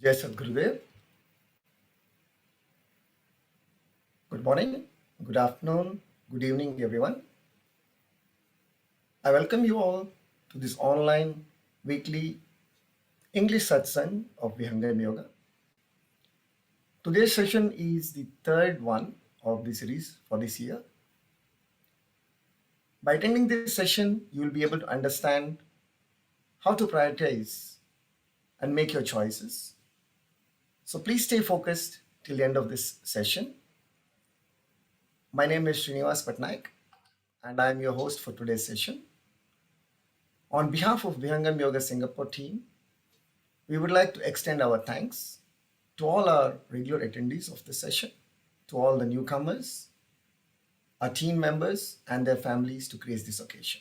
Jai Sadgurudev. Good morning, good afternoon, good evening, everyone. I welcome you all to this online weekly English satsang of Vihangam Yoga. Today's session is the third one of the series for this year. By attending this session, you will be able to understand how to prioritize and make your choices. So please stay focused till the end of this session. My name is Srinivas Patnaik and I am your host for today's session. On behalf of Vihangam Yoga Singapore team, we would like to extend our thanks to all our regular attendees of the session, to all the newcomers, our team members and their families to grace this occasion.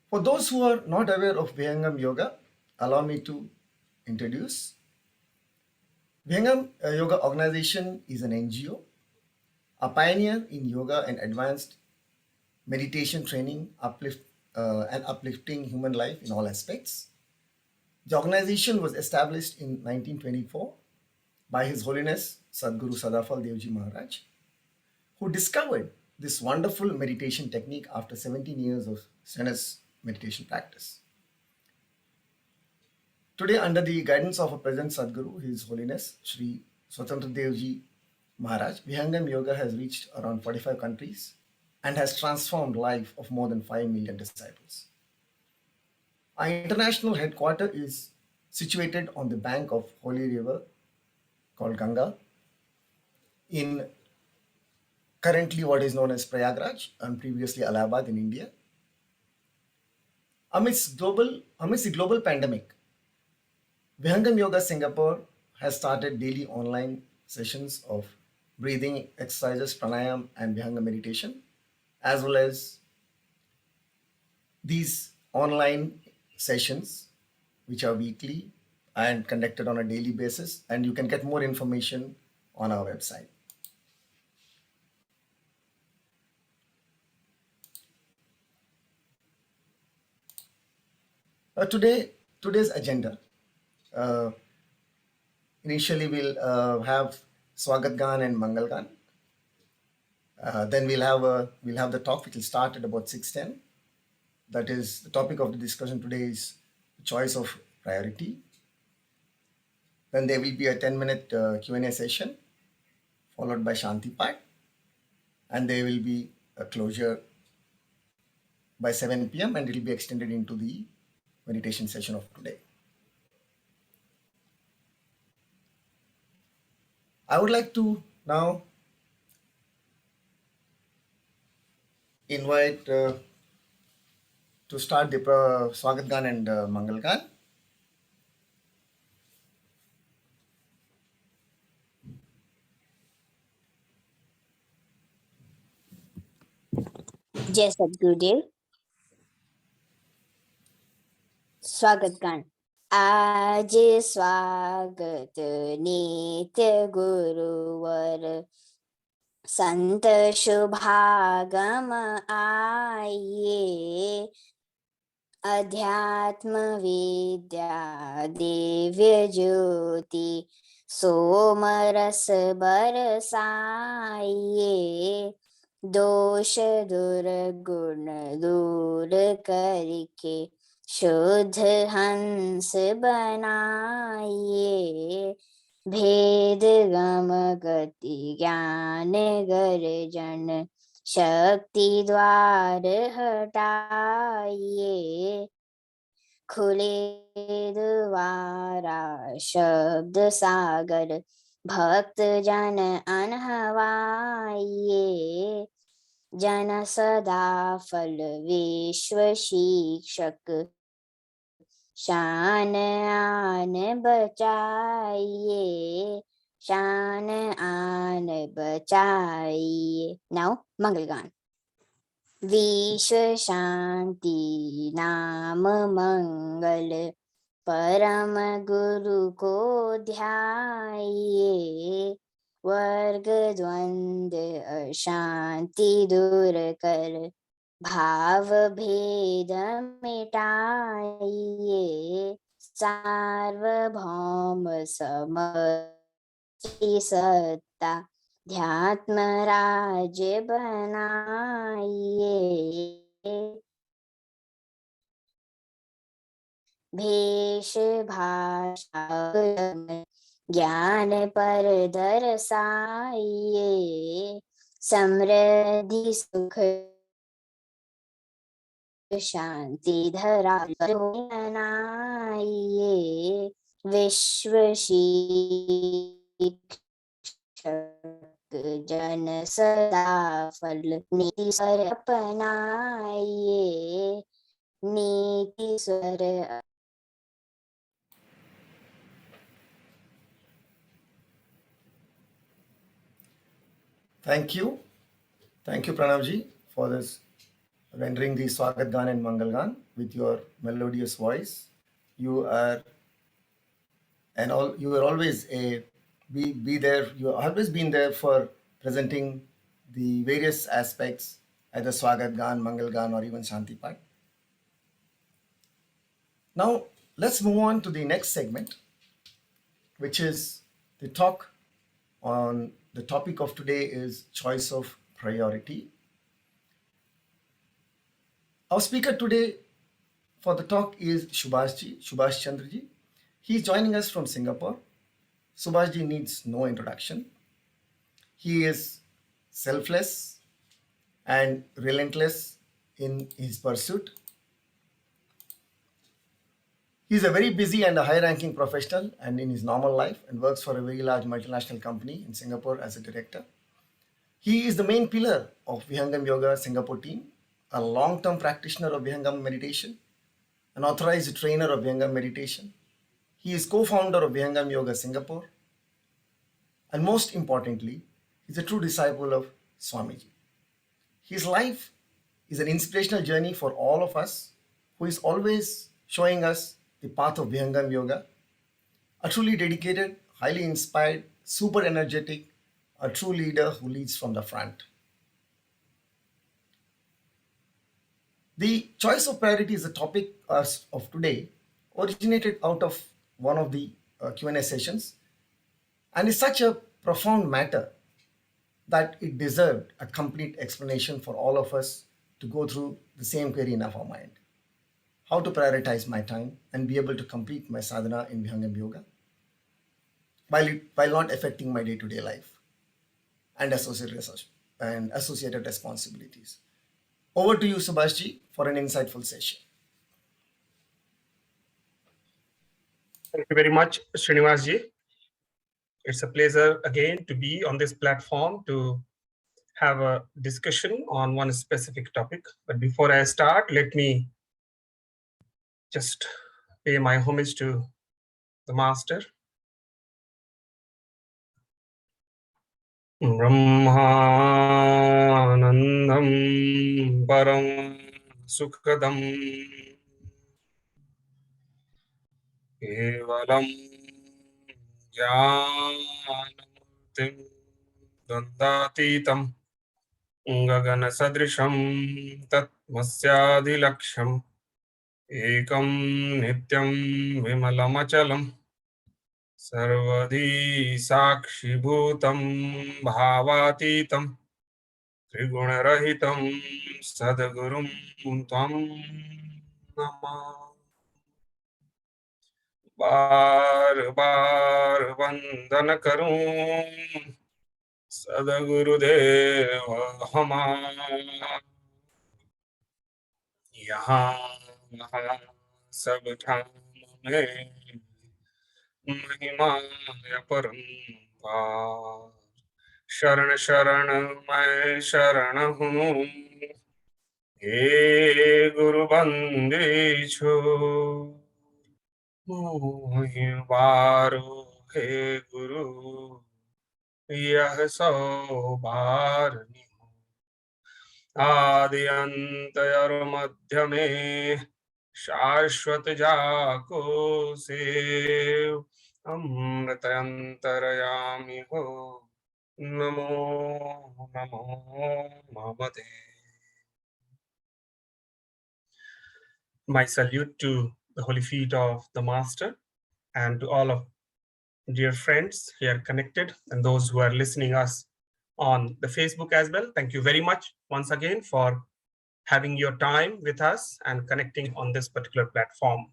For those who are not aware of Vihangam Yoga, allow me to introduce. Vihangam Yoga Organization is an NGO, a pioneer in yoga and advanced meditation training, and uplifting human life in all aspects. The organization was established in 1924 by His Holiness Sadguru Sadafal Devji Maharaj, who discovered this wonderful meditation technique after 17 years of strenuous meditation practice. Today, under the guidance of our present Sadguru, His Holiness Sri Swatantra Devji Maharaj, Vihangam Yoga has reached around 45 countries and has transformed life of more than 5 million disciples. Our international headquarters is situated on the bank of holy river called Ganga in currently what is known as Prayagraj and previously Allahabad in India. Amidst the global pandemic, Vihangam Yoga Singapore has started daily online sessions of breathing exercises, pranayam and Vihangam meditation, as well as these online sessions which are weekly and conducted on a daily basis, and you can get more information on our website. Today's agenda. Initially, we'll have Swagat Gan and Mangal Gan. Then we'll have the talk, which will start at about 6:10. That is, the topic of the discussion today is choice of priority. Then there will be a 10-minute Q&A session, followed by Shanti Part, and there will be a closure by 7 p.m. and it will be extended into the meditation session of today. I would like to now invite to start the Swagat Gan and Mangal Gan. जय सद्गुरुदेव। स्वागत गान। आज स्वागत नित्य गुरुवर, संत शुभागम आइए, अध्यात्म विद्या दिव्य ज्योति सोमरस बरसाइए, दोष दुर्गुण दूर करके शुद्ध हंस बनाइए, भेद गम गति ज्ञान गर्जन शक्ति द्वार हटाइए, खुले द्वारा शब्द सागर भक्त जन अनहवाइए, जन सदा फल विश्व शिक्षक शान आन बचाइए, शान आन बचाइए। नाउ मंगल गान। विश्व शांति नाम मंगल परम गुरु को ध्याइए, वर्ग द्वंद्व अशांति दूर कर भाव भेद मिटाइए, सार्वभौम समष्टि सत्ता ध्यात्म राज्य बनाइए। भेष भाषा ज्ञान पर दर्शाइए, समृद्धि सुख शांति धरा बनाइए। विश्व शिक्षक जन सदा फल नीति सर अपनाइए, नीति sir. Thank you. Thank you, Pranavji, for this rendering the Swagat Gan and Mangal Gan with your melodious voice. You are you are always be there. You have always been there for presenting the various aspects, either Swagat Gan, Mangal Gan, or even Shanti Pat. Now let's move on to the next segment, which is the talk on the topic of today is choice of priority. Our speaker today for the talk is Subhash Chandraji. He is joining us from Singapore. Subhashji needs no introduction. He is selfless and relentless in his pursuit. He is a very busy and a high-ranking professional and in his normal life and works for a very large multinational company in Singapore as a director. He is the main pillar of Vihangam Yoga Singapore team, a long-term practitioner of Vihangam meditation, an authorized trainer of Vihangam meditation. He is co-founder of Vihangam Yoga Singapore, and most importantly, he is a true disciple of Swamiji. His life is an inspirational journey for all of us, who is always showing us the path of Vihangam Yoga, a truly dedicated, highly inspired, super energetic, a true leader who leads from the front. The choice of priority is the topic of today, originated out of one of the Q&A sessions, and is such a profound matter that it deserved a complete explanation for all of us to go through the same query in our mind. How to prioritize my time and be able to complete my sadhana in Vihangam Yoga while not affecting my day-to-day life and associated responsibilities. Over to you, Subhashji, for an insightful session. Thank you very much, Srinivasji. It's a pleasure again to be on this platform to have a discussion on one specific topic. But before I start, let me just pay my homage to the Master. Brahmanandam Param Sukadam Kevalam Jnanamurtim Dandatitam Gagana Sadrisham Tatmasyadilaksham Ekam Nityam Vimalamachalam Sarvadi Sakshibhutam Bhavatitam Trigunarahitam Sadgurum Tvam Nama Bar Bar Vandana Karum Sadgurudeva Hama यहाँ वहाँ सब ठाम में महिमा अपरंपार शरण शरण मैं शरण हूँ हे गुरु बंदीछु मोहि वारो हे गुरु यह सो बार आदि अंत और मध्य में शाश्वत जाको सेव अमृत अंतरयामी हो Namo Namo नमते। My salute to the holy feet of the Master and to all of dear friends here connected and those who are listening us on the Facebook as well. Thank you very much once again for having your time with us and connecting on this particular platform.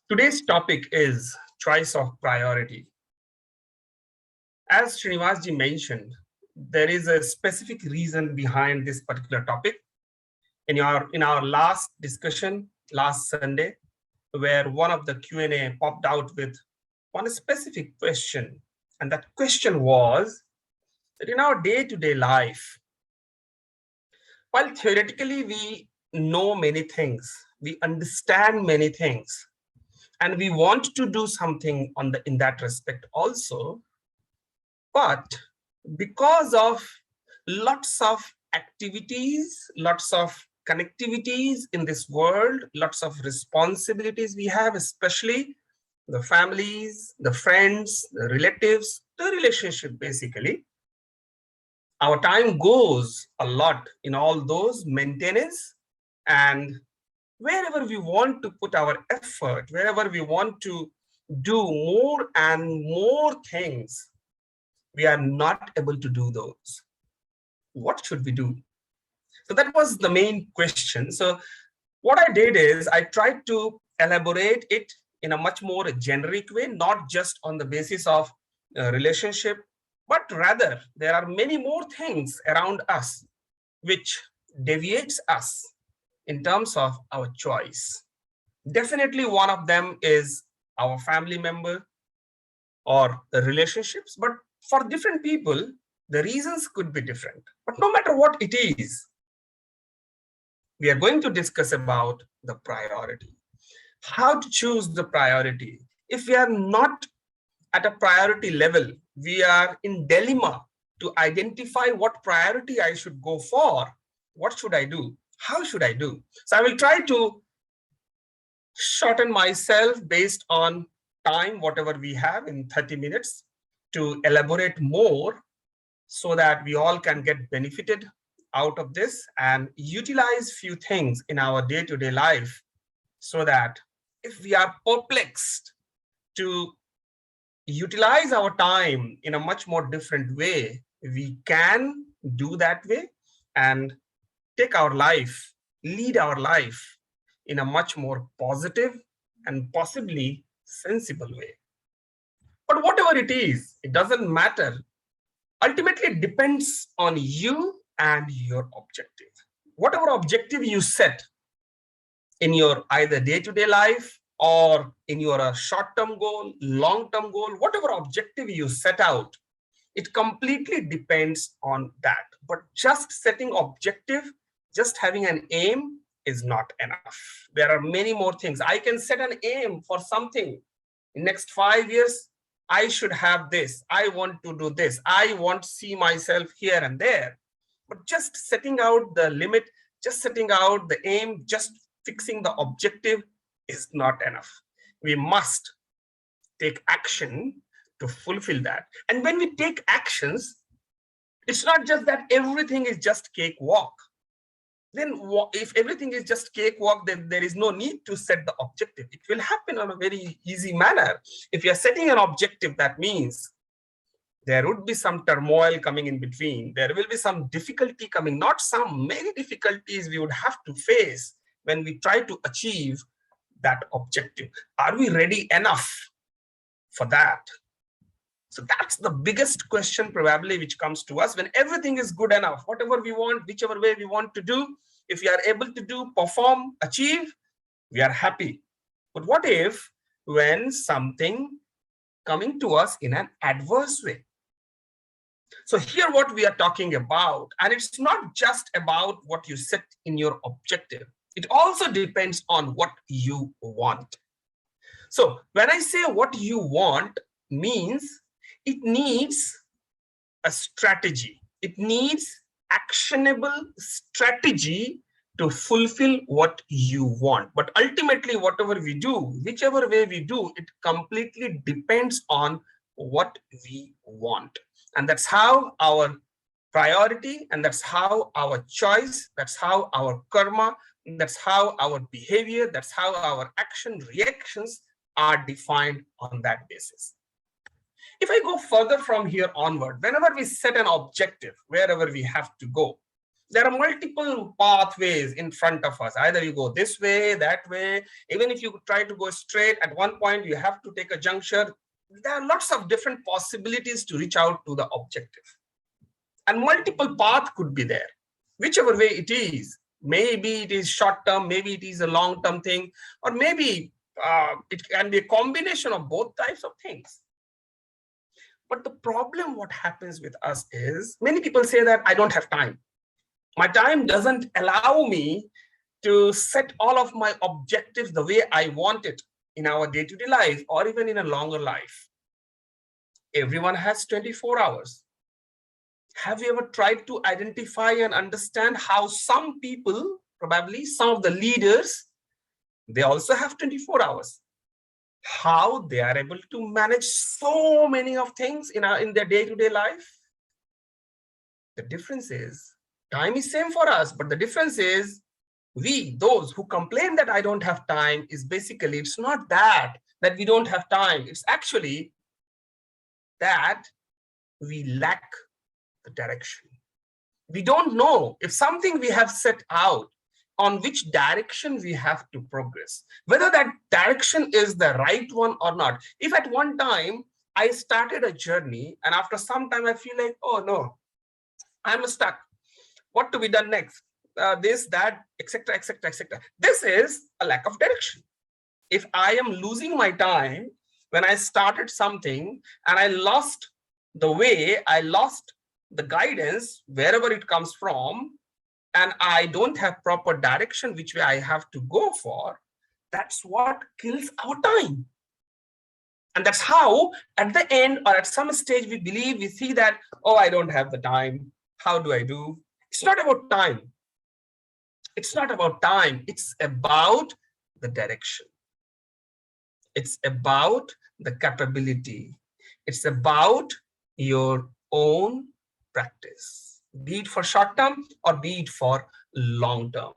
Today's topic is choice of priority. As Srinivasji mentioned, there is a specific reason behind this particular topic. In our last discussion last Sunday, where one of the Q&A popped out with one specific question, and that question was that in our day-to-day life, while theoretically we know many things, we understand many things, and we want to do something in that respect also, but because of lots of activities, lots of connectivities in this world, lots of responsibilities we have, especially the families, the friends, the relatives, the relationship basically, our time goes a lot in all those maintenance, and wherever we want to put our effort, wherever we want to do more and more things, we are not able to do those. What should we do? So that was the main question. So what I did is I tried to elaborate it in a much more generic way, not just on the basis of relationship, but rather there are many more things around us which deviates us in terms of our choice. Definitely one of them is our family member or the relationships, but for different people, the reasons could be different. But no matter what it is, we are going to discuss about the priority. How to choose the priority. If we are not at a priority level, we are in dilemma to identify what priority I should go for. What should I do? How should I do? So I will try to shorten myself based on time, whatever we have in 30 minutes, to elaborate more so that we all can get benefited out of this and utilize few things in our day-to-day life, so that if we are perplexed to utilize our time in a much more different way, we can do that way and take our life, lead our life in a much more positive and possibly sensible way. But whatever it is, it doesn't matter. Ultimately, it depends on you and your objective. Whatever objective you set in your either day-to-day life or in your short-term goal, long-term goal, whatever objective you set out, it completely depends on that. But just setting objective, just having an aim is not enough. There are many more things. I can set an aim for something. In next 5 years, I should have this. I want to do this. I want to see myself here and there. But just setting out the limit, just setting out the aim, just fixing the objective is not enough. We must take action to fulfill that. And when we take actions, it's not just that everything is just cakewalk. Then if everything is just cakewalk, then there is no need to set the objective. It will happen on a very easy manner. If you are setting an objective, that means there would be some turmoil coming in between. There will be some difficulty coming, not some, many difficulties we would have to face when we try to achieve that objective. Are we ready enough for that? So that's the biggest question probably which comes to us when everything is good enough, whatever we want, whichever way we want to do, if we are able to do, perform, achieve, we are happy. But what if when something coming to us in an adverse way? So here what we are talking about, and it's not just about what you set in your objective. It also depends on what you want. So when I say what you want, means it needs a strategy. It needs actionable strategy to fulfill what you want. But ultimately, whatever we do, whichever way we do, it completely depends on what we want. And that's how our priority, and that's how our choice, that's how our karma, That's how our behavior, that's how our action reactions are defined on that basis. If I go further from here onward, whenever we set an objective, wherever we have to go, there are multiple pathways in front of us. Either you go this way, that way. Even if you try to go straight, at one point you have to take a juncture. There are lots of different possibilities to reach out to the objective. And multiple paths could be there. Whichever way it is, maybe it is short term, maybe it is a long term thing, or maybe it can be a combination of both types of things. But the problem, what happens with us is, many people say that I don't have time. My time doesn't allow me to set all of my objectives the way I want it in our day-to-day life or even in a longer life. Everyone has 24 hours. Have you ever tried to identify and understand how some people, probably some of the leaders, they also have 24 hours? How they are able to manage so many of things in their day-to-day life? The difference is, time is same for us, but the difference is, we, those who complain that I don't have time, is basically, it's not that we don't have time. It's actually that we lack the direction. We don't know if something we have set out, on which direction we have to progress, whether that direction is the right one or not. If at one time I started a journey and after some time I feel like, oh no, I'm stuck. What to be done next? This, that, etc., etc., etc. This is a lack of direction. If I am losing my time when I started something and I lost the way, I lost the guidance wherever it comes from, and I don't have proper direction which way I have to go for, that's what kills our time. And that's how at the end or at some stage we see that, oh, I don't have the time. How do I do? It's not about time. It's not about time. It's about the direction. It's about the capability. It's about your own practice, be it for short term or be it for long term.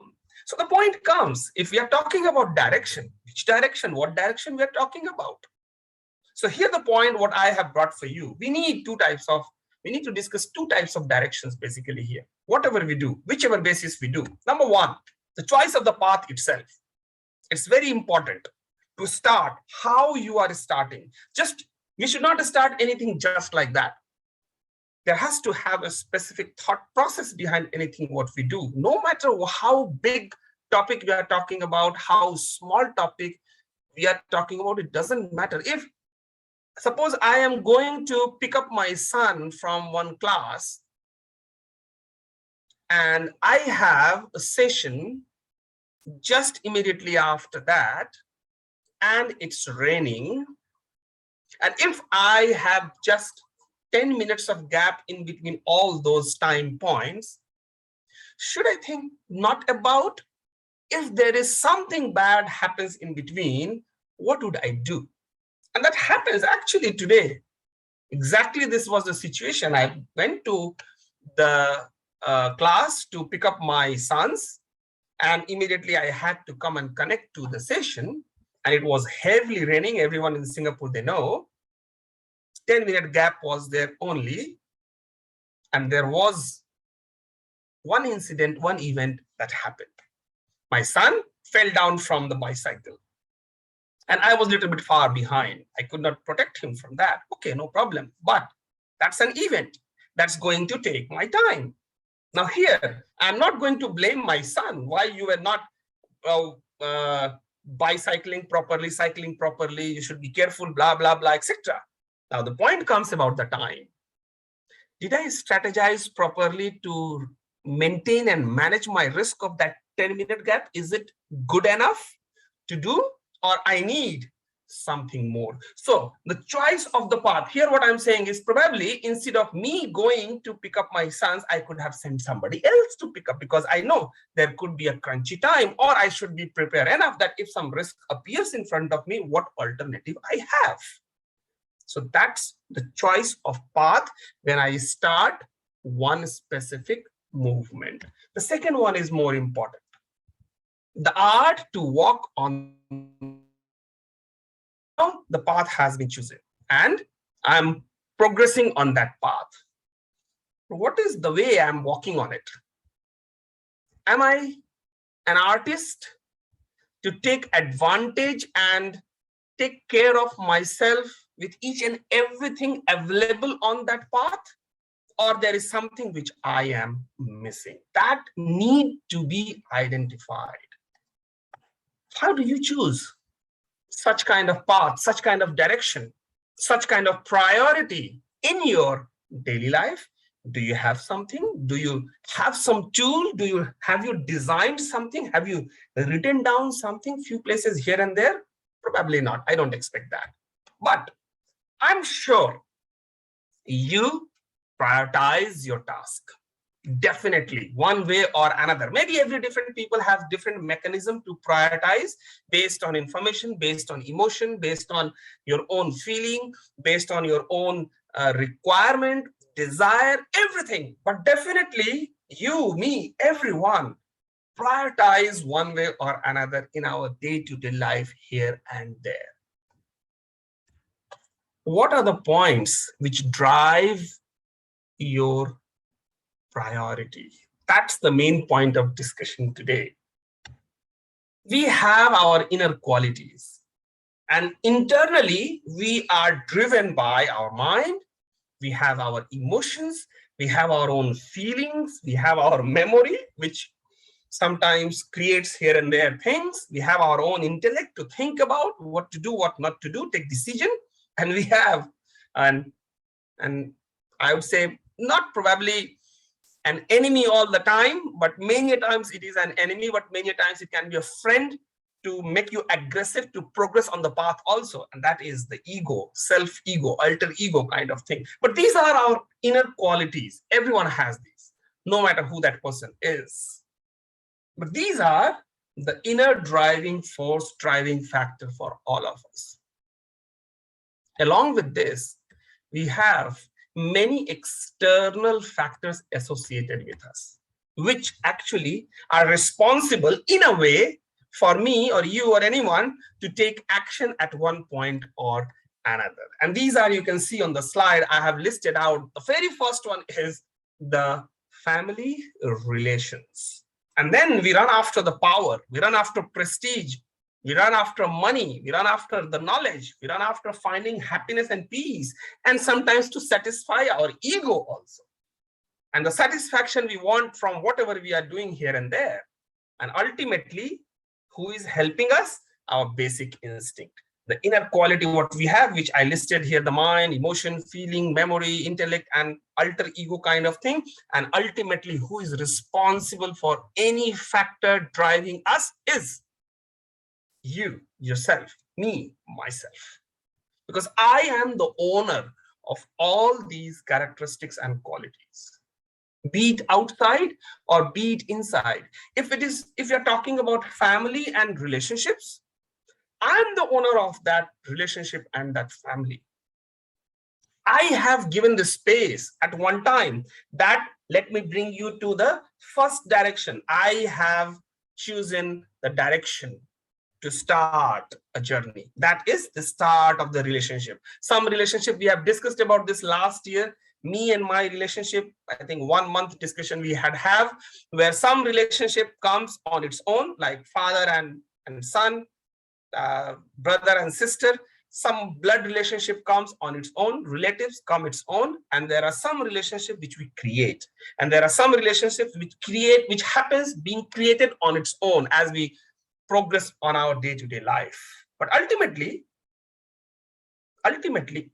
So the point comes, if we are talking about direction, which direction, what direction we are talking about? So here the point what I have brought for you, we need to discuss two types of directions basically here. Whatever we do, whichever basis we do. Number one, the choice of the path itself. It's very important to start how you are starting. We should not start anything just like that. There has to have a specific thought process behind anything what we do. No matter how big topic we are talking about, how small topic we are talking about, it doesn't matter. If suppose I am going to pick up my son from one class and I have a session just immediately after that and it's raining, and if I have just 10 minutes of gap in between all those time points, should I think not about if there is something bad happens in between, what would I do? And that happens actually today. Exactly this was the situation. I went to the class to pick up my sons and immediately I had to come and connect to the session, and it was heavily raining. Everyone in Singapore, they know. 10-minute gap was there only, and there was one incident, one event that happened. My son fell down from the bicycle and I was a little bit far behind. I could not protect him from that. Okay, no problem. But that's an event that's going to take my time. Now here, I'm not going to blame my son why you were not bicycling properly, cycling properly, you should be careful, blah, blah, blah, etc. Now the point comes about the time. Did I strategize properly to maintain and manage my risk of that 10-minute gap? Is it good enough to do, or I need something more? So the choice of the path here, what I'm saying is probably instead of me going to pick up my sons, I could have sent somebody else to pick up, because I know there could be a crunchy time, or I should be prepared enough that if some risk appears in front of me, what alternative I have. So that's the choice of path when I start one specific movement. The second one is more important. the art to walk on now the path has been chosen and I'm progressing on that path. What is the way I'm walking on it? Am I an artist to take advantage and take care of myself with each and everything available on that path? Or there is something which I am missing that need to be identified? How do you choose such kind of path, such kind of direction, such kind of priority in your daily life? Do you have something? Do you have some tool? Have you designed something? Have you written down something, few places here and there? Probably not. I don't expect that. But I'm sure you prioritize your task. Definitely, one way or another. Maybe every different people have different mechanism to prioritize based on information, based on emotion, based on your own feeling, based on your own requirement, desire, everything. But definitely you, me, everyone prioritize one way or another in our day-to-day life here and there. What are the points which drive your priority? That's the main point of discussion today. We have our inner qualities, and internally we are driven by our mind. We have our emotions, we have our own feelings, we have our memory, which sometimes creates here and there things. We have our own intellect to think about what to do, what not to do, take decision. And we have, and I would say not probably an enemy all the time, but many times it is an enemy, but many times it can be a friend to make you aggressive to progress on the path also. And that is the ego, self-ego, alter ego kind of thing. But these are our inner qualities. Everyone has these, no matter who that person is. But these are the inner driving force, driving factor for all of us. Along with this, we have many external factors associated with us, which actually are responsible in a way for me or you or anyone to take action at one point or another. And these are, you can see on the slide, I have listed out. The very first one is the family relations. And then we run after the power, we run after prestige, we run after money, we run after the knowledge, we run after finding happiness and peace, and sometimes to satisfy our ego also. And the satisfaction we want from whatever we are doing here and there. And ultimately, who is helping us? Our basic instinct. The inner quality, what we have, which I listed here, the mind, emotion, feeling, memory, intellect, and alter ego kind of thing. And ultimately, who is responsible for any factor driving us is you, yourself, me, myself. Because I am the owner of all these characteristics and qualities, be it outside or be it inside. If you're talking about family and relationships, I'm the owner of that relationship and that family. I have given the space at one time that let me bring you to the first direction. I have chosen the direction to start a journey. That is the start of the relationship. Some relationship, we have discussed about this last year, me and my relationship, I think 1 month discussion we have, where some relationship comes on its own, like father and son, brother and sister. Some blood relationship comes on its own, relatives come its own, and there are some relationship which we create. And there are some relationships which happens being created on its own as we progress on our day-to-day life. But ultimately,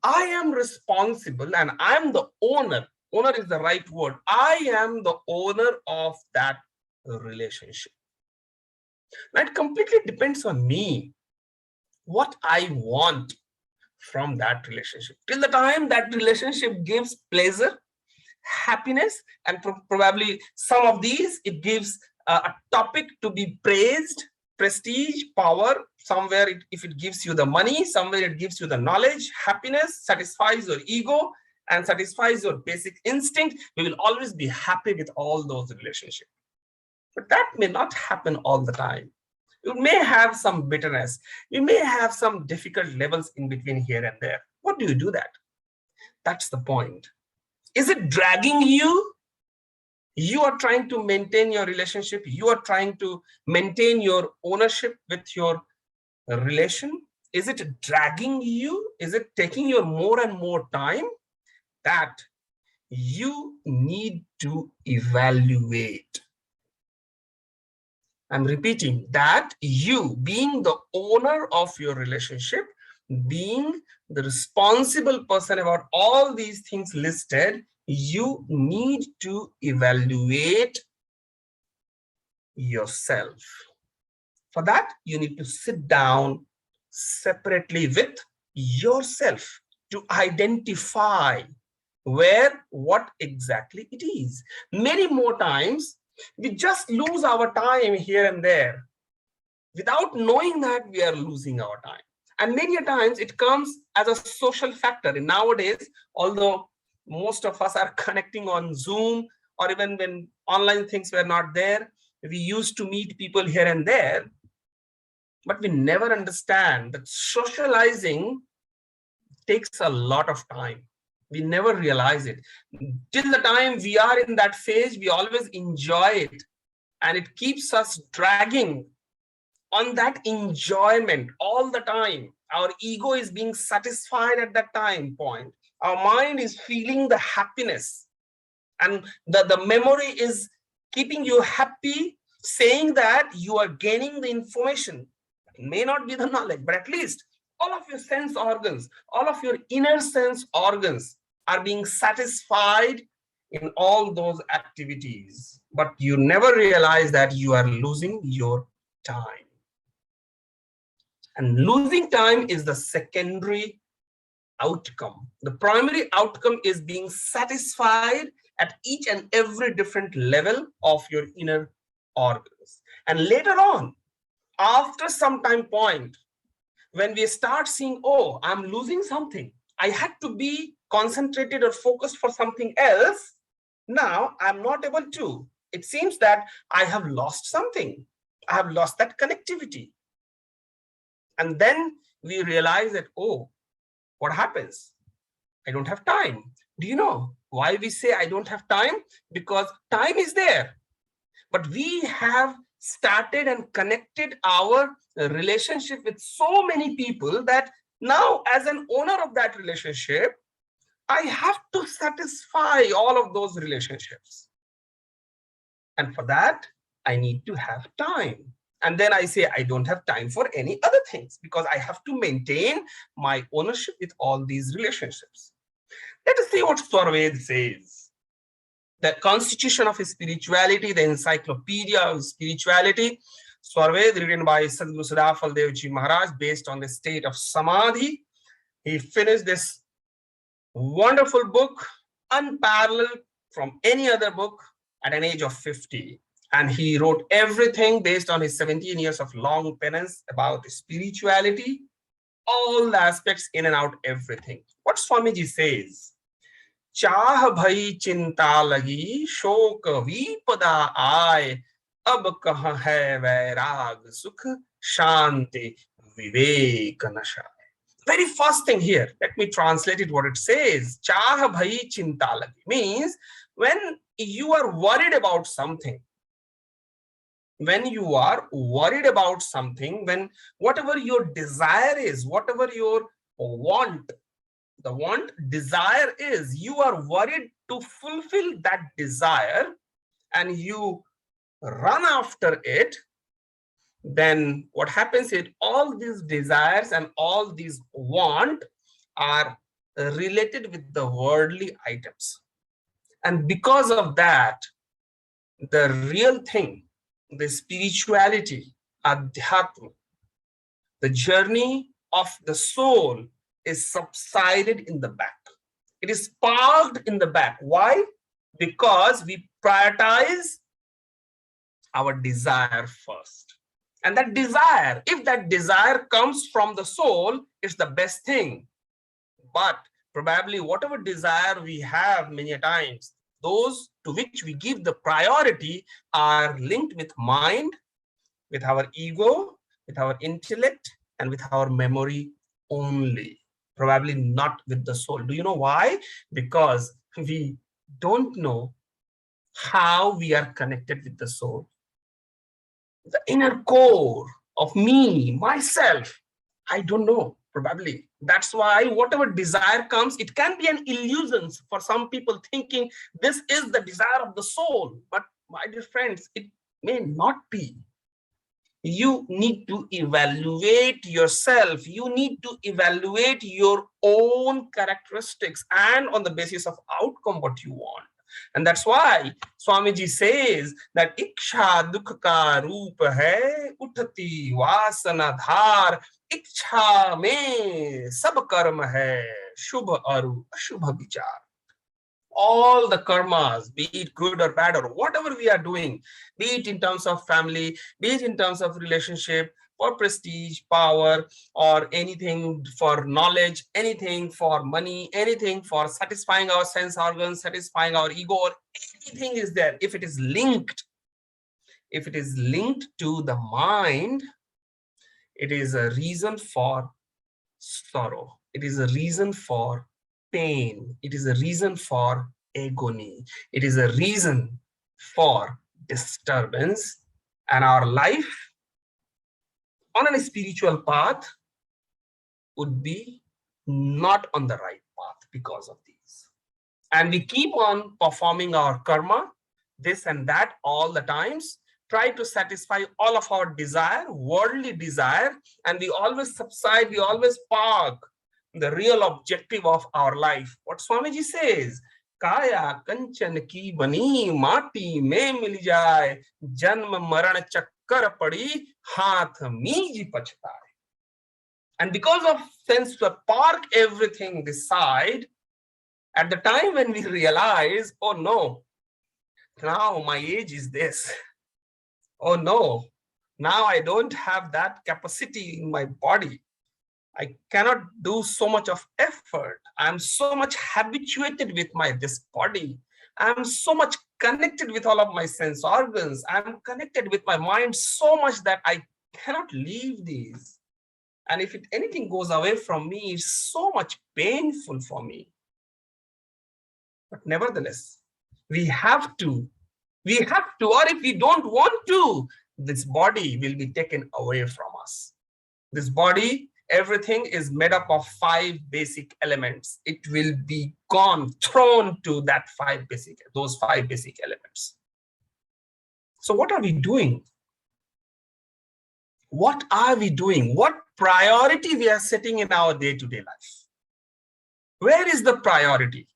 I am responsible and I am the owner. Owner is the right word. I am the owner of that relationship. Now, it completely depends on me, what I want from that relationship. Till the time that relationship gives pleasure, happiness, and probably some of these, it gives a topic to be praised, prestige, power. Somewhere if it gives you the money, somewhere it gives you the knowledge, happiness, satisfies your ego and satisfies your basic instinct, we will always be happy with all those relationships. But that may not happen all the time. You may have some bitterness. You may have some difficult levels in between here and there. What do you do that? That's the point. Is it dragging you? You are trying to maintain your relationship. You are trying to maintain your ownership with your relation. Is it dragging you? Is it taking you more and more time? That you need to evaluate. I'm repeating that you, being the owner of your relationship, being the responsible person about all these things listed, you need to evaluate yourself. For that, you need to sit down separately with yourself to identify what exactly it is. Many more times, we just lose our time here and there without knowing that we are losing our time. And many times it comes as a social factor. And nowadays, although most of us are connecting on Zoom, or even when online things were not there, we used to meet people here and there, but we never understand that socializing takes a lot of time. We never realize it. Till the time we are in that phase, we always enjoy it, and it keeps us dragging on that enjoyment all the time. Our ego is being satisfied at that time point. Our mind is feeling the happiness, and the memory is keeping you happy, saying that you are gaining the information. It may not be the knowledge, but at least all of your sense organs, all of your inner sense organs are being satisfied in all those activities. But you never realize that you are losing your time. And losing time is the secondary outcome. The primary outcome is being satisfied at each and every different level of your inner organs. And later on, after some time point, when we start seeing, oh, I'm losing something, I had to be concentrated or focused for something else. Now I'm not able to. It seems that I have lost something. I have lost that connectivity. And then we realize that, oh, what happens? I don't have time. Do you know why we say I don't have time? Because time is there. But we have started and connected our relationship with so many people that now, as an owner of that relationship, I have to satisfy all of those relationships. And for that, I need to have time. And then I say, I don't have time for any other things because I have to maintain my ownership with all these relationships. Let us see what Swarved says. The Constitution of Spirituality, the Encyclopedia of Spirituality, Swarved, written by Sadhguru Siddhafal Devji Maharaj, based on the state of Samadhi. He finished this wonderful book, unparalleled from any other book, at an age of 50. And he wrote everything based on his 17 years of long penance about spirituality, all the aspects, in and out, everything. What Swamiji says, चाह भई चिंता लगी शोक विपदा आए अब कहाँ है वैराग सुख शांति विवेक नशा. Very first thing here, let me translate it what it says. चाह भई चिंता लगी means when you are worried about something, when you are worried about something, when whatever your desire is, whatever your want, the want, desire is, you are worried to fulfill that desire and you run after it, then what happens is all these desires and all these want are related with the worldly items. And because of that, the real thing, the spirituality, adhyatma, the journey of the soul is subsided in the back. It is parked in the back. Why? Because we prioritize our desire first. And that desire, if that desire comes from the soul, it's the best thing. But probably whatever desire we have many times, those to which we give the priority are linked with mind, with our ego, with our intellect, and with our memory only. Probably not with the soul. Do you know why? Because we don't know how we are connected with the soul. The inner core of me, myself, I don't know, probably. That's why whatever desire comes, it can be an illusion for some people thinking this is the desire of the soul. But my dear friends, it may not be. You need to evaluate yourself. You need to evaluate your own characteristics and on the basis of outcome what you want. And that's why Swamiji says that iksha dukh ka roop hai, uthati vasana dhar, iksha mein sab karma hai, shubh aru ashubh vichar. All the karmas, be it good or bad or whatever we are doing, be it in terms of family, be it in terms of relationship, for prestige, power, or anything for knowledge, anything for money, anything for satisfying our sense organs, satisfying our ego, or anything is there. If it is linked to the mind, it is a reason for sorrow. It is a reason for pain. It is a reason for agony. It is a reason for disturbance. And our life on a spiritual path would be not on the right path because of these. And we keep on performing our karma, this and that all the times, try to satisfy all of our desire, worldly desire, and we always subside, we always park the real objective of our life. What Swamiji says, Kaya kanchan ki bani mati mein mil jaye, janm maran chakkar padi, haath meej pachtaye. And because of sense to park everything beside, at the time when we realize, oh no, now my age is this. Oh no, now I don't have that capacity in my body. I cannot do so much of effort. I'm so much habituated with this body. I'm so much connected with all of my sense organs. I'm connected with my mind so much that I cannot leave these. And if anything goes away from me, it's so much painful for me. But nevertheless, we have to, or if we don't want to, this body will be taken away from us. This body, everything is made up of 5 basic elements. It will be gone, thrown to those 5 basic elements. So what are we doing? What are we doing? What priority we are setting in our day-to-day life? Where is the priority?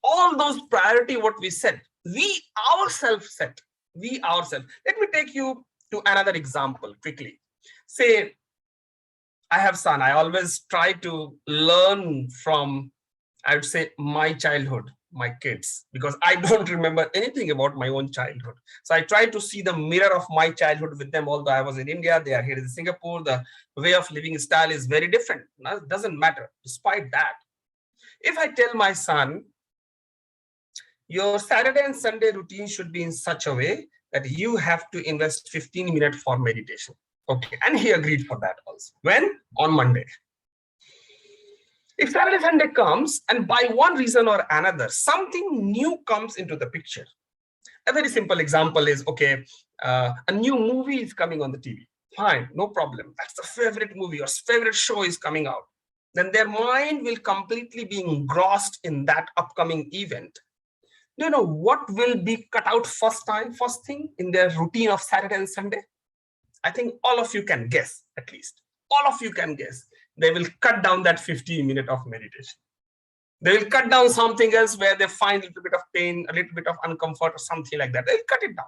All those priority what we set, we ourselves set. Let me take you to another example quickly. Say, I have son. I always try to learn from, I would say, my childhood, my kids, because I don't remember anything about my own childhood. So I try to see the mirror of my childhood with them. Although I was in India, they are here in Singapore. The way of living style is very different. Now, it doesn't matter. Despite that, if I tell my son, your Saturday and Sunday routine should be in such a way that you have to invest 15 minutes for meditation. Okay, and he agreed for that also. When? On Monday. If Saturday, Sunday comes, and by one reason or another, something new comes into the picture. A very simple example is, okay, a new movie is coming on the TV. Fine, no problem. That's the favorite movie or favorite show is coming out. Then their mind will completely be engrossed in that upcoming event. Do you know what will be cut out first thing in their routine of Saturday and Sunday? I think all of you can guess, at least. All of you can guess. They will cut down that 15 minutes of meditation. They will cut down something else where they find a little bit of pain, a little bit of uncomfort or something like that. They'll cut it down.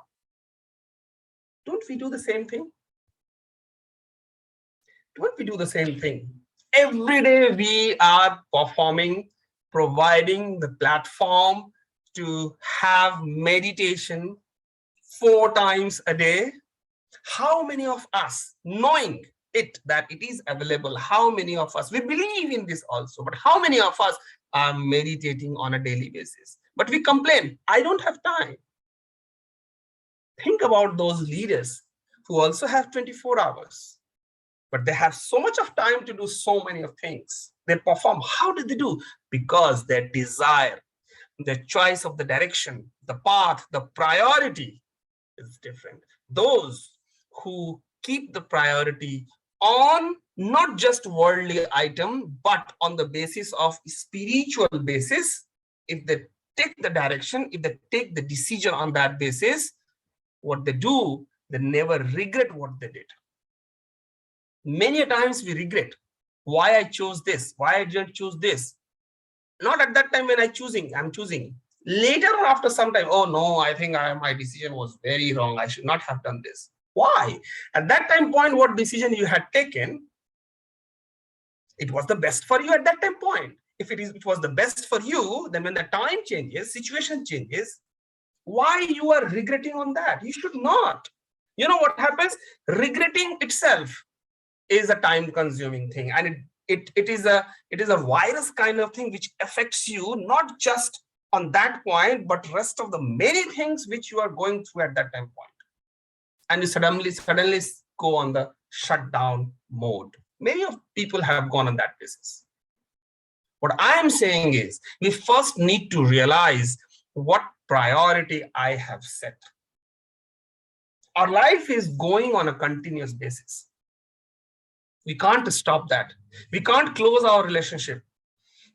Don't we do the same thing? Don't we do the same thing? Every day we are providing the platform to have meditation 4 times a day. How many of us, knowing that it is available, how many of us, we believe in this also, but how many of us are meditating on a daily basis? But we complain, I don't have time. Think about those leaders who also have 24 hours, but they have so much of time to do so many of things. They perform. How did they do? Because their desire, the choice of the direction, the path, the priority is different. Those who keep the priority on not just worldly item, but on the basis of spiritual basis, if they take the direction, if they take the decision on that basis, what they do, they never regret what they did. Many times we regret why I chose this, why I didn't choose this. Not at that time when I'm choosing. Later on, after some time, oh no, I think my decision was very wrong. I should not have done this. Why? At that time point, what decision you had taken, it was the best for you at that time point. If it was the best for you, then when the time changes, situation changes, why you are regretting on that? You should not. You know what happens? Regretting itself is a time-consuming thing, and it is a virus kind of thing which affects you not just on that point, but rest of the many things which you are going through at that time point. And you suddenly go on the shutdown mode. Many of people have gone on that basis. What I am saying is, we first need to realize what priority I have set. Our life is going on a continuous basis. We can't stop that. We can't close our relationship.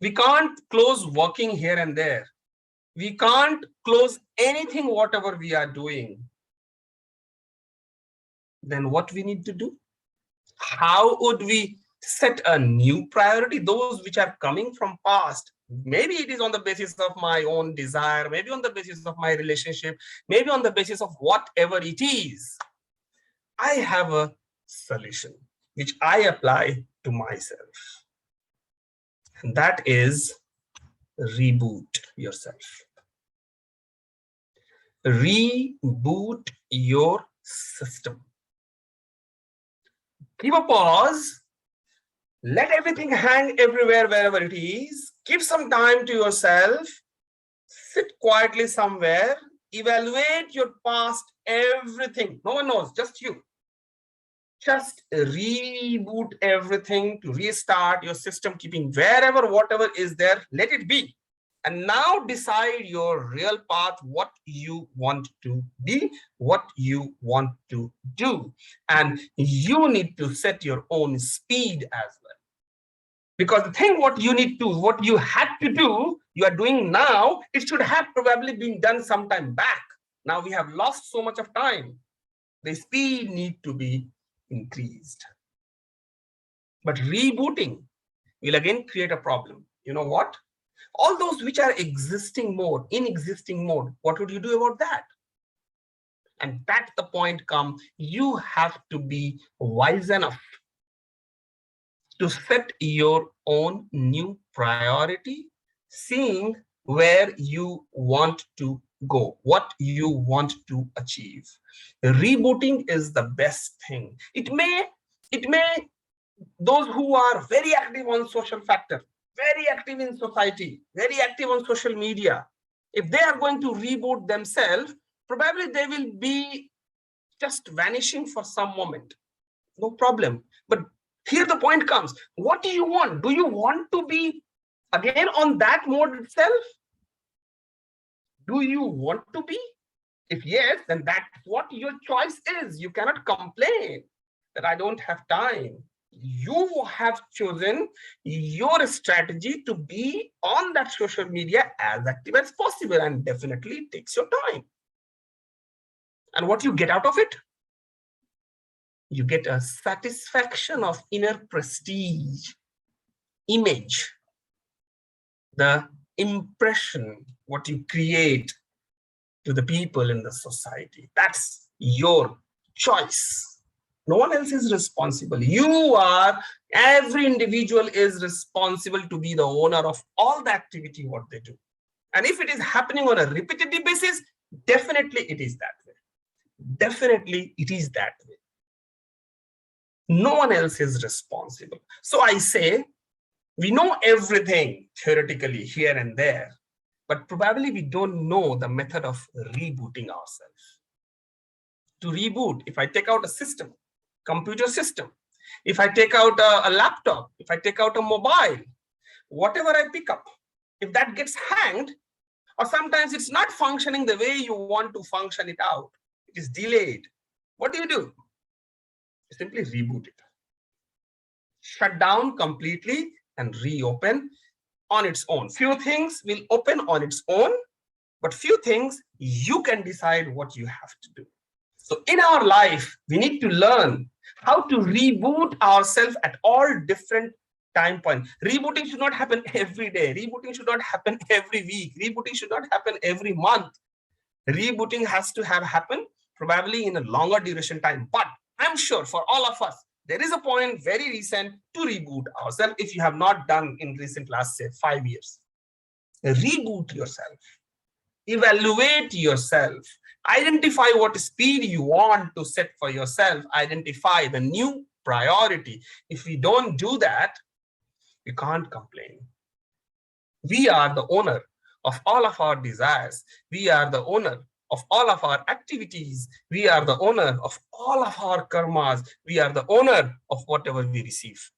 We can't close working here and there. We can't close anything, whatever we are doing. Then what we need to do? How would we set a new priority? Those which are coming from past. Maybe it is on the basis of my own desire, maybe on the basis of my relationship, maybe on the basis of whatever it is. I have a solution which I apply to myself. And that is reboot yourself. Reboot your system. Give a pause. Let everything hang everywhere, wherever it is. Give some time to yourself. Sit quietly somewhere. Evaluate your past, everything. No one knows, just you. Just reboot everything to restart your system, keeping wherever, whatever is there, let it be. And now decide your real path, what you want to be, what you want to do. And you need to set your own speed as well. Because the thing what you need to, what you had to do, you are doing now, it should have probably been done sometime back. Now we have lost so much of time. The speed need to be increased. But rebooting will again create a problem. You know what? All those which are existing mode, in existing mode, what would you do about that? And that's the point come, you have to be wise enough to set your own new priority, seeing where you want to go, what you want to achieve. Rebooting is the best thing. It may, those who are very active on social factor, very active in society, very active on social media, if they are going to reboot themselves, probably they will be just vanishing for some moment. No problem. But here the point comes, what do you want? Do you want to be again on that mode itself? Do you want to be? If yes, then that's what your choice is. You cannot complain that I don't have time. You have chosen your strategy to be on that social media as active as possible, and definitely it takes your time. And what you get out of it? You get a satisfaction of inner prestige, image, the impression, what you create to the people in the society. That's your choice. No one else is responsible. You are, every individual is responsible to be the owner of all the activity, what they do. And if it is happening on a repetitive basis, definitely it is that way. Definitely it is that way. No one else is responsible. So I say, we know everything theoretically here and there, but probably we don't know the method of rebooting ourselves. to reboot, if I take out a system, computer system, if I take out a laptop, if I take out a mobile, whatever I pick up, if that gets hanged, or sometimes it's not functioning the way you want to function it out, it is delayed, what do? You simply reboot it. Shut down completely and reopen on its own. Few things will open on its own, but few things you can decide what you have to do. So in our life, we need to learn how to reboot ourselves at all different time points. Rebooting should not happen every day. Rebooting should not happen every week. Rebooting should not happen every month. Rebooting has to have happened probably in a longer duration time. But I'm sure for all of us, there is a point very recent to reboot ourselves if you have not done in recent last, say, 5 years. Reboot yourself. Evaluate yourself. Identify what speed you want to set for yourself. Identify the new priority. If we don't do that, we can't complain. We are the owner of all of our desires. We are the owner of all of our activities. We are the owner of all of our karmas. We are the owner of whatever we receive.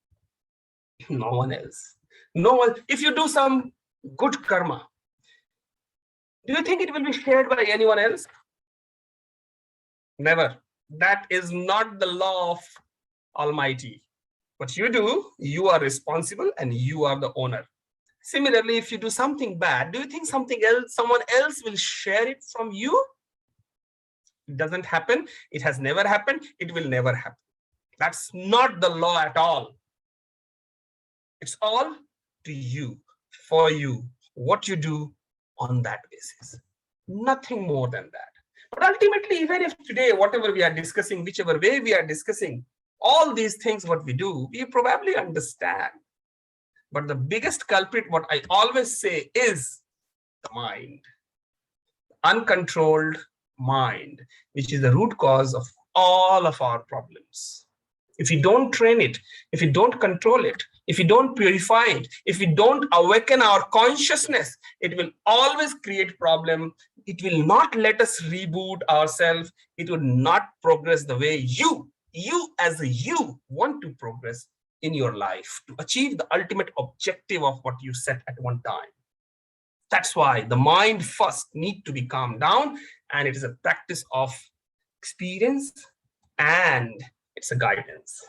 No one else. No one. If you do some good karma, do you think it will be shared by anyone else? Never. That is not the law of Almighty. What you do, you are responsible and you are the owner. Similarly, if you do something bad, do you think someone else will share it from you? It doesn't happen. It has never happened. It will never happen. That's not the law at all. It's all to you, for you, what you do on that basis. Nothing more than that. But ultimately, even if today, whatever we are discussing, whichever way we are discussing, all these things, what we do, we probably understand. But the biggest culprit, what I always say, is the mind. Uncontrolled mind, which is the root cause of all of our problems. If we don't train it, if we don't control it, if we don't purify it, if we don't awaken our consciousness, it will always create problem. It will not let us reboot ourselves. It will not progress the way you as a you want to progress in your life to achieve the ultimate objective of what you set at one time. That's why the mind first need to be calmed down, and it is a practice of experience and it's a guidance.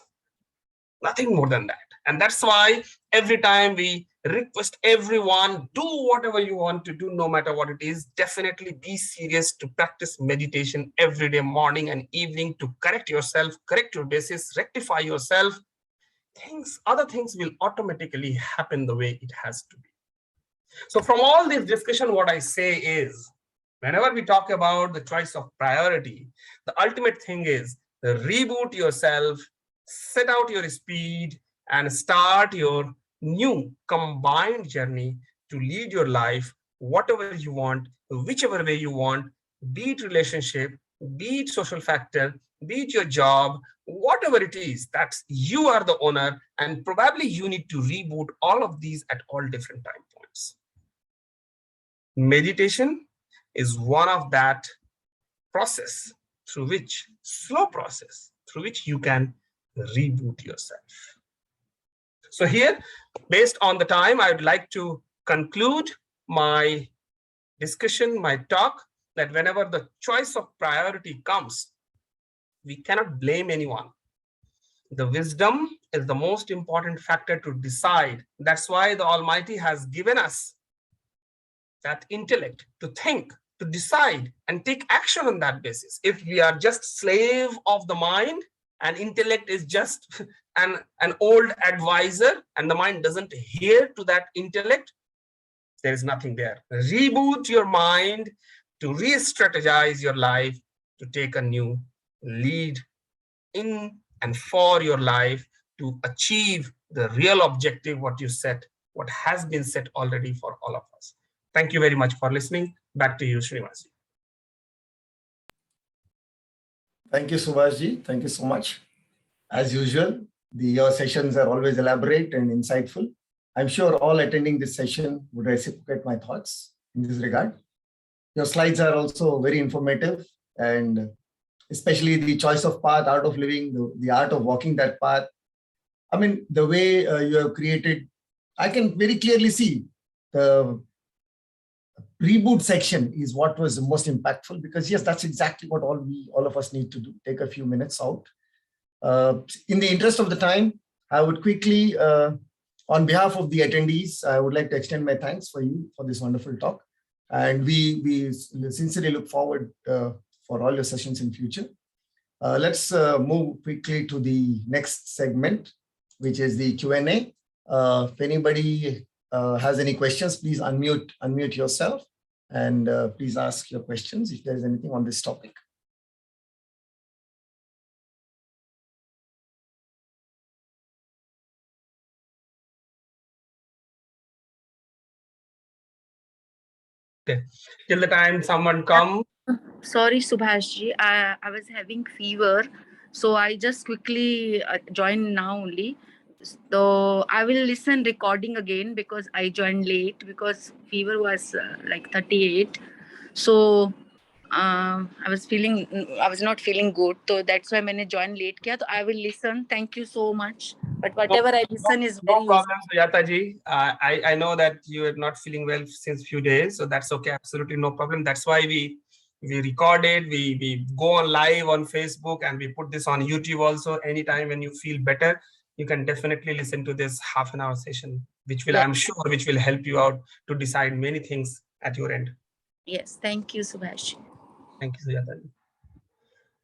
Nothing more than that. And that's why every time we request everyone, do whatever you want to do, no matter what it is, definitely be serious to practice meditation every day, morning and evening, to correct yourself, correct your basis, rectify yourself. Other things will automatically happen the way it has to be. So from all this discussion, what I say is, whenever we talk about the choice of priority, the ultimate thing is reboot yourself, set out your speed, and start your new combined journey to lead your life, whatever you want, whichever way you want, be it relationship, be it social factor, be it your job, whatever it is, that's you are the owner, and probably you need to reboot all of these at all different time points. Meditation is one of that process through which, slow process, through which you can reboot yourself. So here, based on the time, I would like to conclude my discussion, my talk, that whenever the choice of priority comes, we cannot blame anyone. The wisdom is the most important factor to decide. That's why the Almighty has given us that intellect to think, to decide, and take action on that basis. If we are just slave of the mind, and intellect is just an old advisor, and the mind doesn't adhere to that intellect, there is nothing there. Reboot your mind to re-strategize your life, to take a new lead in and for your life, to achieve the real objective, what you set, what has been set already for all of us. Thank you very much for listening. Back to you, Srinivas. Thank you, Subhash. Thank you so much. As usual, your sessions are always elaborate and insightful. I'm sure all attending this session would reciprocate my thoughts in this regard. Your slides are also very informative and especially the choice of path, art of living, the art of walking that path. I mean, the way you have created, I can very clearly see the reboot section is what was most impactful, because yes, that's exactly what all of us need to do. Take a few minutes out. In the interest of the time, I would quickly, on behalf of the attendees, I would like to extend my thanks for you for this wonderful talk. And we sincerely look forward for all your sessions in future. Let's move quickly to the next segment, which is the Q&A. If anybody has any questions, please unmute yourself, and please ask your questions if there is anything on this topic. Okay, till the time someone come. Sorry, Subhash ji, I was having fever, so I just quickly joined now only. So I will listen recording again because I joined late because fever was like 38. So I was not feeling good. So that's why मैंने join late किया. So I will listen. Thank you so much. But whatever I listen is No very useful. problem, Sujata ji. I know that you are not feeling well since few days, so that's okay. Absolutely no problem. That's why we record it. We go on live on Facebook, and we put this on YouTube also. Anytime when you feel better, you can definitely listen to this half-an-hour session, which will, Yes. I'm sure, which will help you out to decide many things at your end. Yes, thank you, Subhash. Thank you, Sujata ji.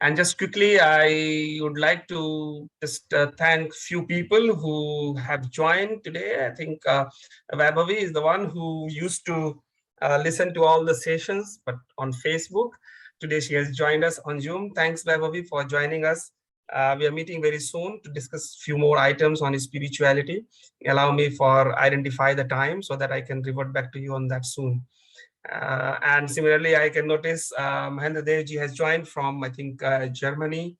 And just quickly, I would like to just thank few people who have joined today. I think Vaibhavi is the one who used to listen to all the sessions, but on Facebook. Today she has joined us on Zoom. Thanks, Vaibhavi, for joining us. We are meeting very soon to discuss few more items on spirituality. Allow me for identify the time so that I can revert back to you on that soon. And similarly, I can notice Mahendra Devji has joined from, I think, Germany.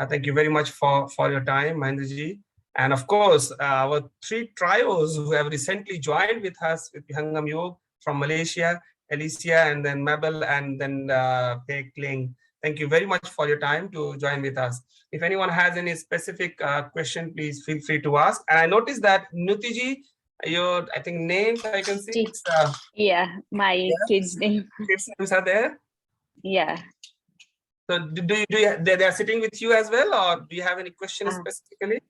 Thank you very much for your time, Mahendra ji. And of course, our three trios who have recently joined with us with Vihangam Yog from Malaysia, Alicia, and then Mabel, and then Peg Ling. Thank you very much for your time to join with us. If anyone has any specific question, please feel free to ask. And I noticed that Nuti ji, your, I think, names I can see. It's, yeah, my kids' name. kids' names are there. Yeah. So do you they are sitting with you as well, or do you have any questions specifically?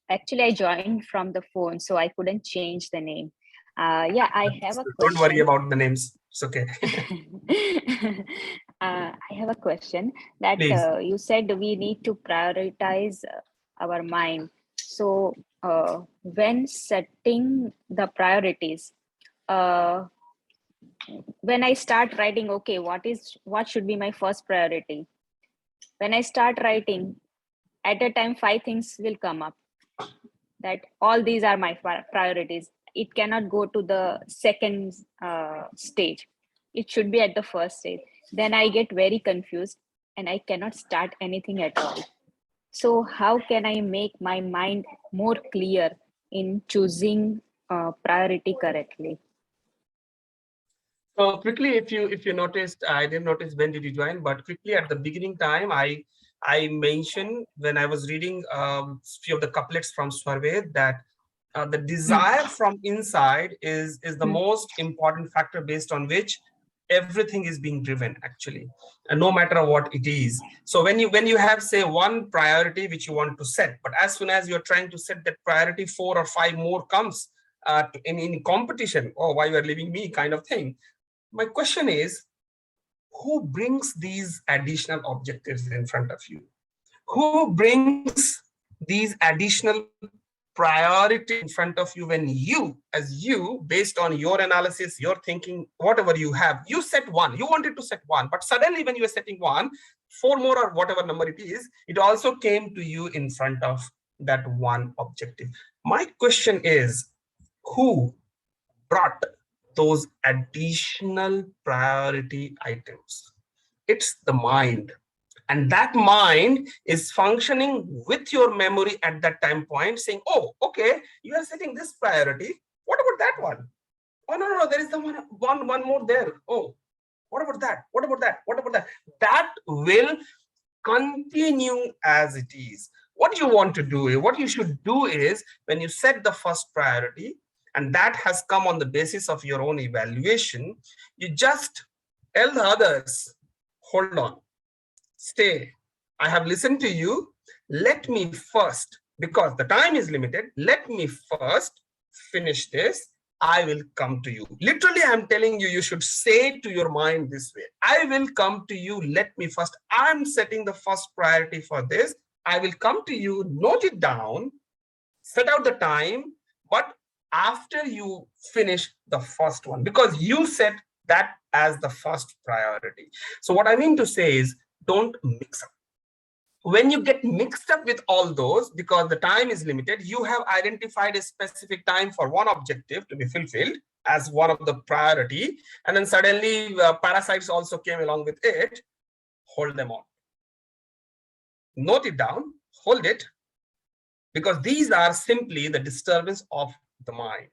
Actually, I joined from the phone, so I couldn't change the name. Yeah, I have a question. Don't worry about the names. It's okay. I have a question that you said we need to prioritize our mind. So when setting the priorities, when I start writing, okay, what should be my first priority? When I start writing, at a time 5 things will come up, that all these are my priorities. It cannot go to the second stage. It should be at the first stage. Then I get very confused and I cannot start anything at all. So how can I make my mind more clear in choosing priority correctly? So quickly, if you noticed, I didn't notice when did you join, but quickly at the beginning time, I mentioned when I was reading few of the couplets from Swarved that the desire from inside is the most important factor based on which everything is being driven, actually, and no matter what it is. So when you have, say, one priority which you want to set, but as soon as you're trying to set that priority, 4 or 5 more comes in competition. Oh, why you are leaving me, kind of thing. My question is, who brings these additional objectives in front of you? Who brings these additional priority in front of you when you, as you, based on your analysis, your thinking, whatever you have, you set one, you wanted to set one, but suddenly when you are setting 1, 4 more or whatever number it is, it also came to you in front of that one objective. My question is, who brought those additional priority items? It's the mind. And that mind is functioning with your memory at that time point, saying, oh, okay, you are setting this priority. What about that one? Oh, no, there is the one more there. Oh, what about that? What about that? What about that? That will continue as it is. What you want to do, what you should do is, when you set the first priority, and that has come on the basis of your own evaluation, you just tell the others, hold on, stay. I have listened to you. Let me first, because the time is limited, let me first finish this. I will come to you. Literally, I'm telling you, you should say to your mind this way. I will come to you. Let me first. I'm setting the first priority for this. I will come to you, note it down, set out the time, but after you finish the first one, because you set that as the first priority. So what I mean to say is, don't mix up. When you get mixed up with all those, because the time is limited, you have identified a specific time for one objective to be fulfilled as one of the priority, and then suddenly parasites also came along with it. Hold them on. Note it down, hold it, because these are simply the disturbance of the mind.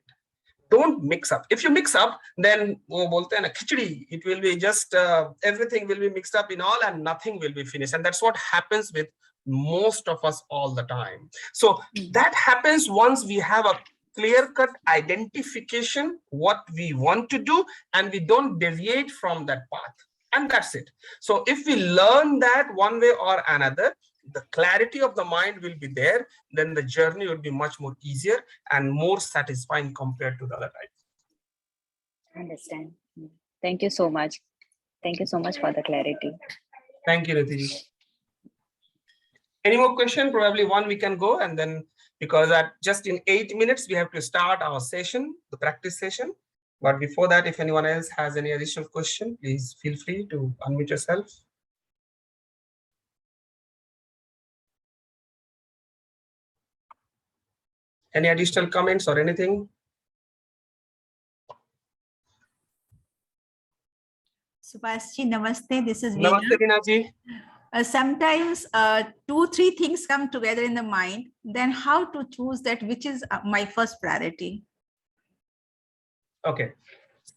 Don't mix up. If you mix up, then it will be just everything will be mixed up in all and nothing will be finished. And that's what happens with most of us all the time. So that happens once we have a clear-cut identification what we want to do, and we don't deviate from that path. And that's it. So if we learn that one way or another, the clarity of the mind will be there, then the journey will be much more easier and more satisfying compared to the other type. Understand. Thank you so much. Thank you so much for the clarity. Thank you, Riti. Any more question? Probably one we can go, and then because at just in 8 minutes we have to start our session, the practice session. But before that, if anyone else has any additional question, please feel free to unmute yourself. Any additional comments or anything? Subhash ji, namaste. This is Namaste, Veena. Veena ji. Sometimes 2-3 things come together in the mind. Then how to choose that which is my first priority? Okay.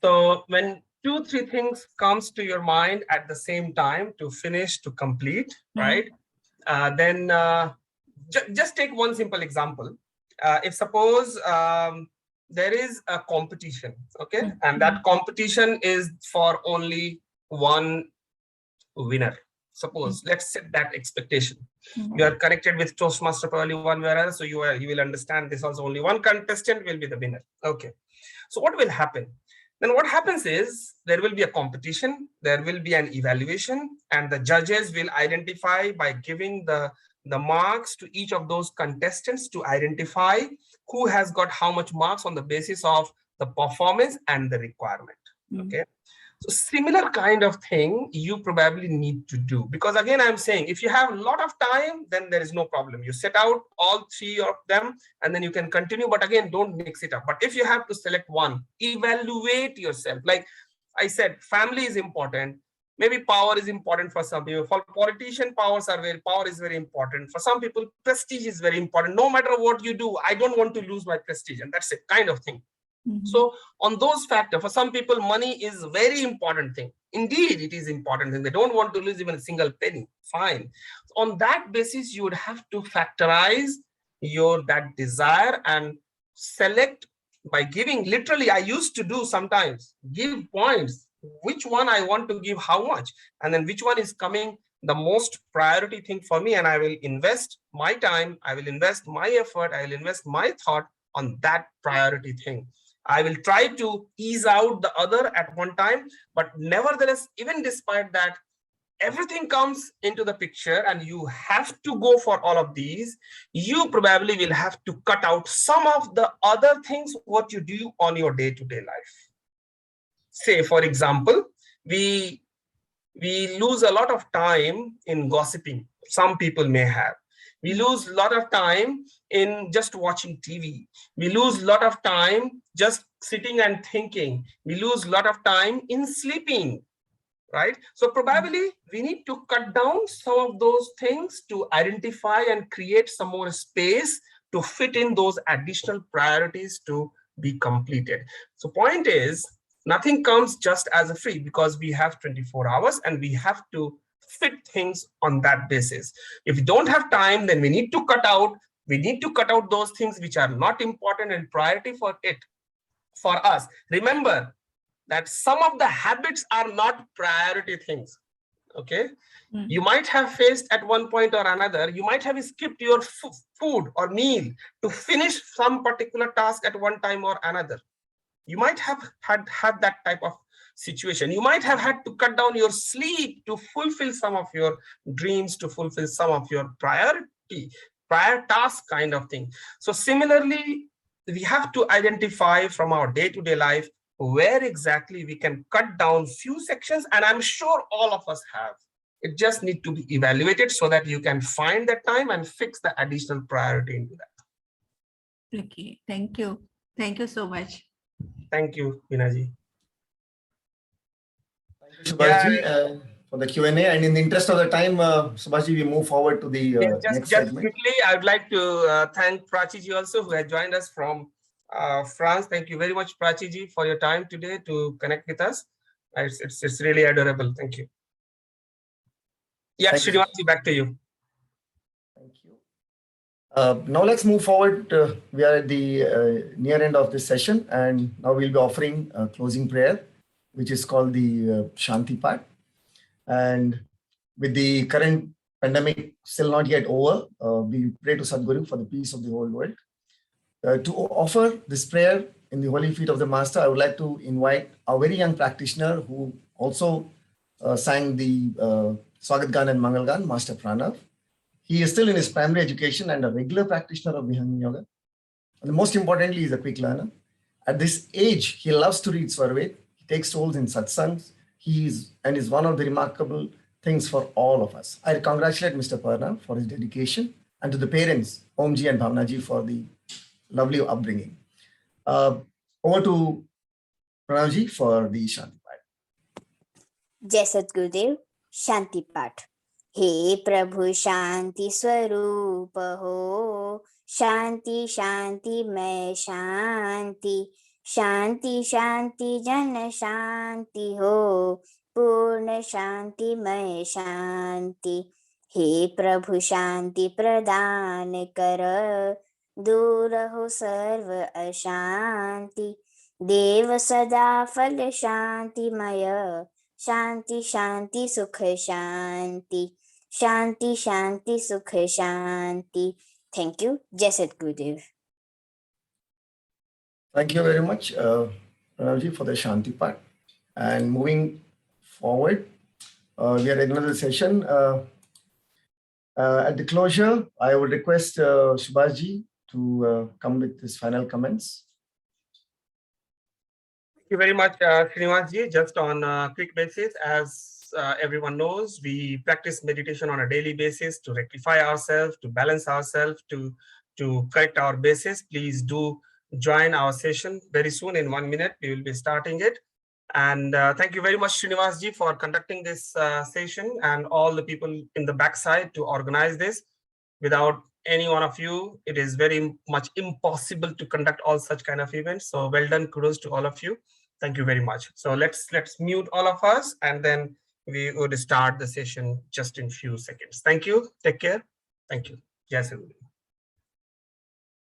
So when 2-3 things comes to your mind at the same time to finish, to complete, right? Then just take one simple example. If suppose there is a competition, okay, and that competition is for only one winner. Suppose let's set that expectation. You are connected with Toastmaster probably one way or other, so you will understand this also only one contestant will be the winner. Okay. So what will happen? Then what happens is there will be a competition, there will be an evaluation, and the judges will identify by giving the marks to each of those contestants to identify who has got how much marks on the basis of the performance and the requirement. Okay. So similar kind of thing you probably need to do, because again, I'm saying if you have a lot of time, then there is no problem. You set out all 3 of them and then you can continue, but again, don't mix it up. But if you have to select one, evaluate yourself. Like I said, family is important. Maybe power is important for some people. For politician, power is very important. For some people, prestige is very important. No matter what you do, I don't want to lose my prestige, and that's it, kind of thing. So on those factors, for some people, money is very important thing. Indeed, it is important thing. They don't want to lose even a single penny. Fine. On that basis, you would have to factorize that desire and select by giving. Literally, I used to do sometimes give points. Which one I want to give how much, and then which one is coming the most priority thing for me, and I will invest my time, I will invest my effort, I will invest my thought on that priority thing. I will try to ease out the other at one time, but nevertheless, even despite that, everything comes into the picture and you have to go for all of these, you probably will have to cut out some of the other things what you do on your day-to-day life. Say, for example, we lose a lot of time in gossiping. Some people may have. We lose a lot of time in just watching TV. We lose a lot of time just sitting and thinking. We lose a lot of time in sleeping, right? So probably we need to cut down some of those things to identify and create some more space to fit in those additional priorities to be completed. So point is, nothing comes just as a free, because we have 24 hours and we have to fit things on that basis. If we don't have time, then we need to cut out those things which are not important and priority for us. Remember that some of the habits are not priority things. Okay, you might have faced at one point or another, you might have skipped your food or meal to finish some particular task at one time or another. You might have had that type of situation. You might have had to cut down your sleep to fulfill some of your dreams, to fulfill some of your prior task kind of thing. So similarly, we have to identify from our day-to-day life where exactly we can cut down few sections, and I'm sure all of us have. It just needs to be evaluated so that you can find that time and fix the additional priority into that. Okay, thank you. Thank you so much. Thank you, Vinaji. Thank you, Subhash for the Q&A. And in the interest of the time, Subhash, we move forward to the next segment. Quickly, I would like to thank Prachiji also, who has joined us from France. Thank you very much, Prachiji, for your time today to connect with us. It's really adorable. Thank you. Yeah, Srinivasi, back to you. Thank you. Now let's move forward. We are at the near end of this session, and now we'll be offering a closing prayer, which is called the Shanti Part. And with the current pandemic still not yet over, we pray to Sadhguru for the peace of the whole world. To offer this prayer in the holy feet of the Master, I would like to invite a very young practitioner who also sang the Swagat Gan and Mangal Gan, Master Pranav. He is still in his primary education and a regular practitioner of Vihangam Yoga. And most importantly, he is a quick learner. At this age, he loves to read Svarved. He takes souls in satsangs. He is one of the remarkable things for all of us. I congratulate Mr. Pranav for his dedication, and to the parents, Omji and Bhavnaji, for the lovely upbringing. Over to Pranavji for the Shanti Part. Jai Sadgurudev, Shanti Part. हे प्रभु शांति स्वरूप हो, शांति शांति मैं शांति, शांति शांति जन शांति हो, पूर्ण शांति मैं शांति। हे प्रभु शांति प्रदान कर, दूर हो सर्व अशांति। देव सदा फल शांतिमय, शांति शांति सुख शांति, शांति शांति सुख शांति। Thank you. Jai Sadgurudev. Thank you very much, Pranavji, for the Shanti Part. And moving forward, we are in another session. At the closure, I would request Subhashji to come with his final comments. Thank you very much, Srinivasji. Just on a quick basis, as everyone knows, we practice meditation on a daily basis to rectify ourselves, to balance ourselves, to correct our basis. Please do join our session very soon. In 1 minute, we will be starting it. And thank you very much, Srinivasji, for conducting this session, and all the people in the backside to organize this. Without any one of you, it is very much impossible to conduct all such kind of events. So well done, kudos to all of you. Thank you very much. So let's mute all of us, and then we would start the session just in few seconds. Thank you. Take care. Thank you. Jai Sadhguru.